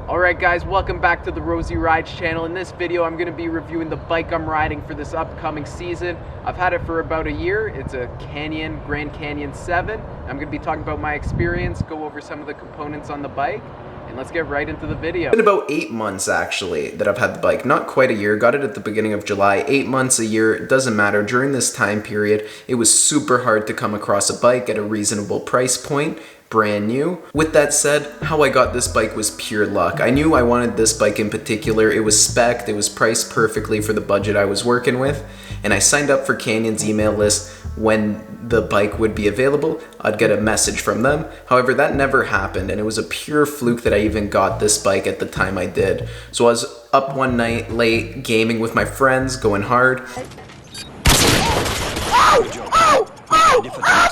Alright guys, welcome back to the Rosie Rides channel. In this video I'm going to be reviewing the bike I'm riding for this upcoming season. I've had it for about a year. It's a Grand Canyon 7. I'm going to be talking about my experience, go over some of the components on the bike, and let's get right into the video. It's been about 8 months actually that I've had the bike. Not quite a year, got it at the beginning of July. 8 months, a year, it doesn't matter. During this time period, it was super hard to come across a bike at a reasonable price point. Brand new. With that said, how I got this bike was pure luck. I knew I wanted this bike in particular. It was spec'd, it was priced perfectly for the budget I was working with, and I signed up for Canyon's email list. When the bike would be available, I'd get a message from them. However, that never happened, and it was a pure fluke that I even got this bike at the time I did. So I was up one night late gaming with my friends, going hard. Oh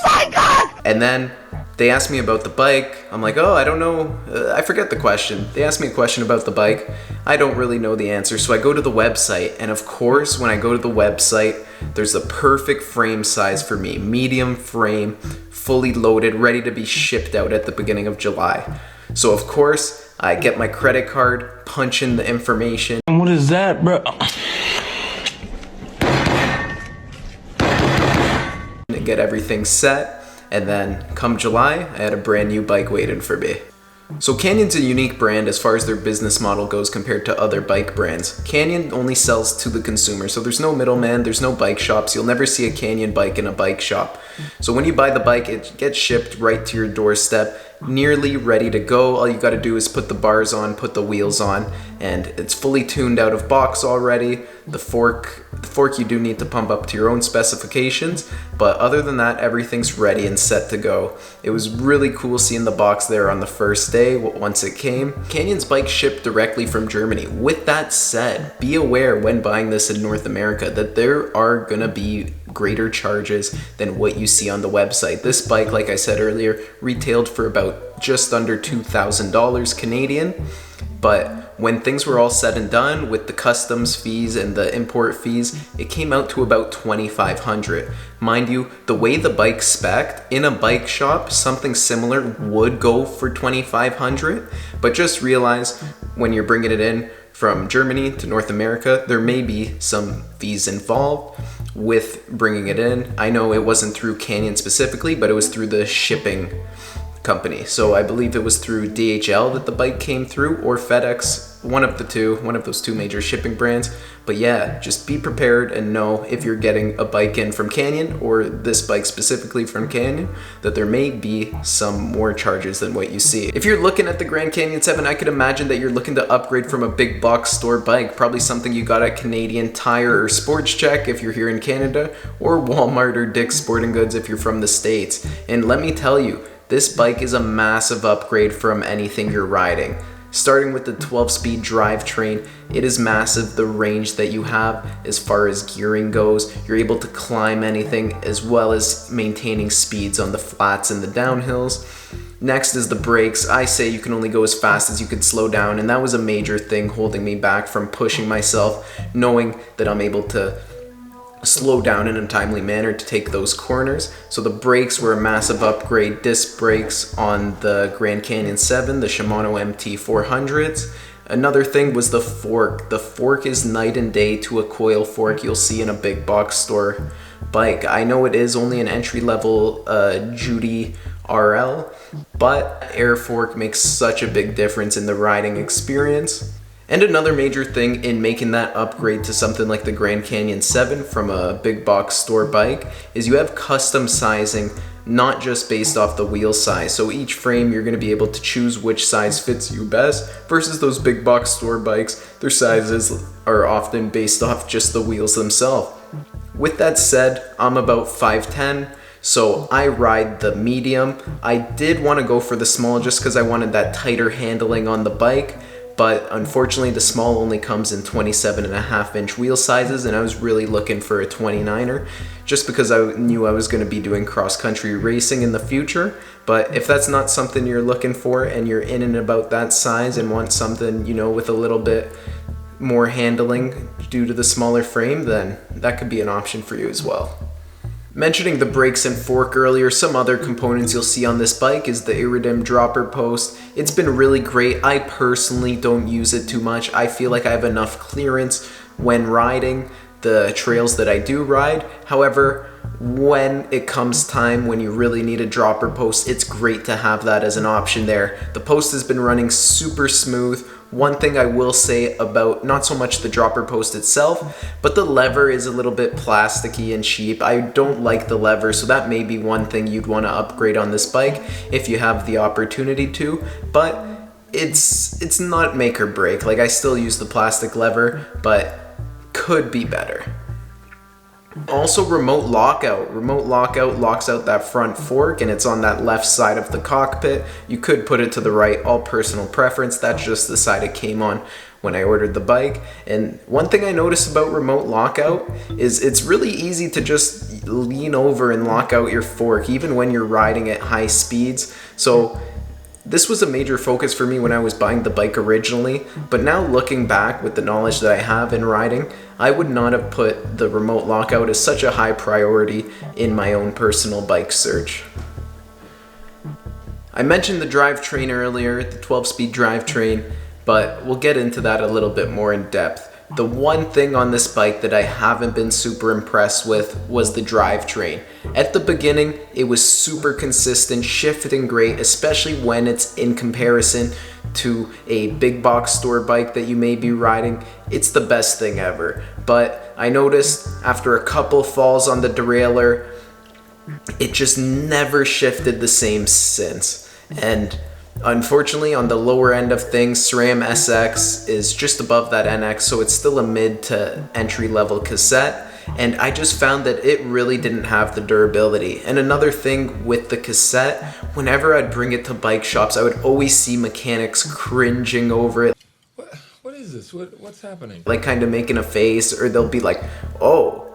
my God! And then they asked me about the bike. I'm like, oh, I don't know. I forget the question. They asked me a question about the bike. I don't really know the answer. So I go to the website. And of course, when I go to the website, there's the perfect frame size for me. Medium frame, fully loaded, ready to be shipped out at the beginning of July. So of course, I get my credit card, punch in the information. And what is that, bro? Get everything set. And then come July, I had a brand new bike waiting for me. So Canyon's a unique brand as far as their business model goes compared to other bike brands. Canyon only sells to the consumer, so there's no middleman, there's no bike shops. You'll never see a Canyon bike in a bike shop. So when you buy the bike, it gets shipped right to your doorstep, nearly ready to go. All you gotta do is put the bars on, put the wheels on, and it's fully tuned out of box already. The fork you do need to pump up to your own specifications, but other than that, everything's ready and set to go. It was really cool seeing the box there on the first day once it came. Canyon's bike shipped directly from Germany. With that said, be aware when buying this in North America that there are gonna be greater charges than what you see on the website. This bike, like I said earlier, retailed for about just under $2,000 Canadian, but when things were all said and done with the customs fees and the import fees, it came out to about $2,500. Mind you, the way the bike's spec'd, in a bike shop, something similar would go for $2,500, but just realize when you're bringing it in from Germany to North America, there may be some fees involved with bringing it in. I know it wasn't through Canyon specifically, but it was through the shipping company. So I believe it was through DHL that the bike came through, or FedEx, one of those two major shipping brands. But yeah, just be prepared and know if you're getting a bike in from Canyon, or this bike specifically from Canyon, that there may be some more charges than what you see. If you're looking at the Grand Canyon 7, I could imagine that you're looking to upgrade from a big box store bike, probably something you got at Canadian Tire or Sports Check if you're here in Canada, or Walmart or Dick's Sporting Goods if you're from the States. And let me tell you, this bike is a massive upgrade from anything you're riding. Starting with the 12-speed drivetrain, it is massive. The range that you have as far as gearing goes, you're able to climb anything as well as maintaining speeds on the flats and the downhills. Next is the brakes. I say you can only go as fast as you can slow down, and that was a major thing holding me back from pushing myself, knowing that I'm able to slow down in a timely manner to take those corners. So the brakes were a massive upgrade. Disc brakes on the Grand Canyon 7, the Shimano MT 400s. Another thing was the fork. The fork is night and day to a coil fork you'll see in a big box store bike. I know it is only an entry-level Judy RL, but air fork makes such a big difference in the riding experience. And another major thing in making that upgrade to something like the Grand Canyon 7 from a big box store bike is you have custom sizing, not just based off the wheel size. So each frame you're going to be able to choose which size fits you best, versus those big box store bikes, their sizes are often based off just the wheels themselves. With that said, I'm about 5'10", so I ride the medium. I did want to go for the small just because I wanted that tighter handling on the bike, but unfortunately the small only comes in 27.5-inch wheel sizes, and I was really looking for a 29er just because I knew I was going to be doing cross-country racing in the future. But if that's not something you're looking for and you're in and about that size and want something, you know, with a little bit more handling due to the smaller frame, then that could be an option for you as well. Mentioning the brakes and fork earlier, some other components you'll see on this bike is the Iridium dropper post. It's been really great. I personally don't use it too much. I feel like I have enough clearance when riding the trails that I do ride. However, when it comes time when you really need a dropper post, it's great to have that as an option there. The post has been running super smooth. One thing I will say about not so much the dropper post itself, but the lever is a little bit plasticky and cheap. I don't like the lever, so that may be one thing you'd want to upgrade on this bike if you have the opportunity to, but it's not make or break. Like, I still use the plastic lever, but could be better. Also, remote lockout. Remote lockout locks out that front fork, and it's on that left side of the cockpit. You could put it to the right, all personal preference. That's just the side it came on when I ordered the bike. And one thing I noticed about remote lockout is it's really easy to just lean over and lock out your fork, even when you're riding at high speeds. So this was a major focus for me when I was buying the bike originally, but now looking back with the knowledge that I have in riding, I would not have put the remote lockout as such a high priority in my own personal bike search. I mentioned the drivetrain earlier, the 12-speed drivetrain, but we'll get into that a little bit more in depth. The one thing on this bike that I haven't been super impressed with was the drivetrain. At the beginning, it was super consistent, shifting great, especially when it's in comparison to a big box store bike that you may be riding. It's the best thing ever. But I noticed after a couple falls on the derailleur, it just never shifted the same since. And unfortunately, on the lower end of things, SRAM SX is just above that NX, so it's still a mid to entry level cassette. And I just found that it really didn't have the durability. And another thing with the cassette, whenever I'd bring it to bike shops, I would always see mechanics cringing over it. What is this? What's happening? Like kind of making a face, or they'll be like, oh,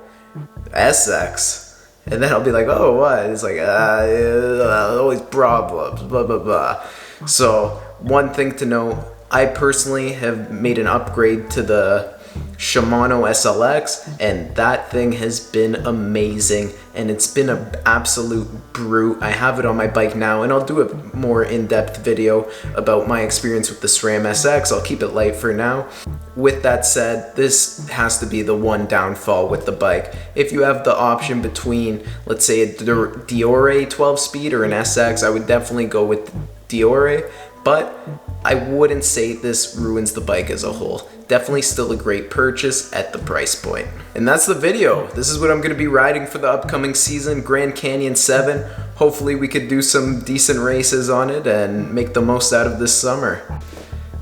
SX. And then I'll be like, oh, what? It's like, always problems, blah, blah, blah. So one thing to know, I personally have made an upgrade to the Shimano SLX, and that thing has been amazing, and it's been an absolute brute. I have it on my bike now, and I'll do a more in-depth video about my experience with the SRAM SX. I'll keep it light for now. With that said, this has to be the one downfall with the bike. If you have the option between, let's say, a Diore 12-speed or an SX, I would definitely go with Diore, but I wouldn't say this ruins the bike as a whole. Definitely still a great purchase at the price point. And that's the video. This is what I'm going to be riding for the upcoming season, Grand Canyon 7. Hopefully we could do some decent races on it and make the most out of this summer.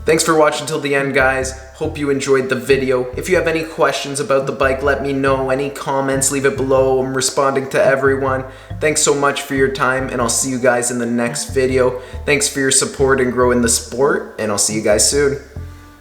Thanks for watching till the end, guys. Hope you enjoyed the video. If you have any questions about the bike, let me know. Any comments, leave it below. I'm responding to everyone. Thanks so much for your time, and I'll see you guys in the next video. Thanks for your support and growing the sport, and I'll see you guys soon.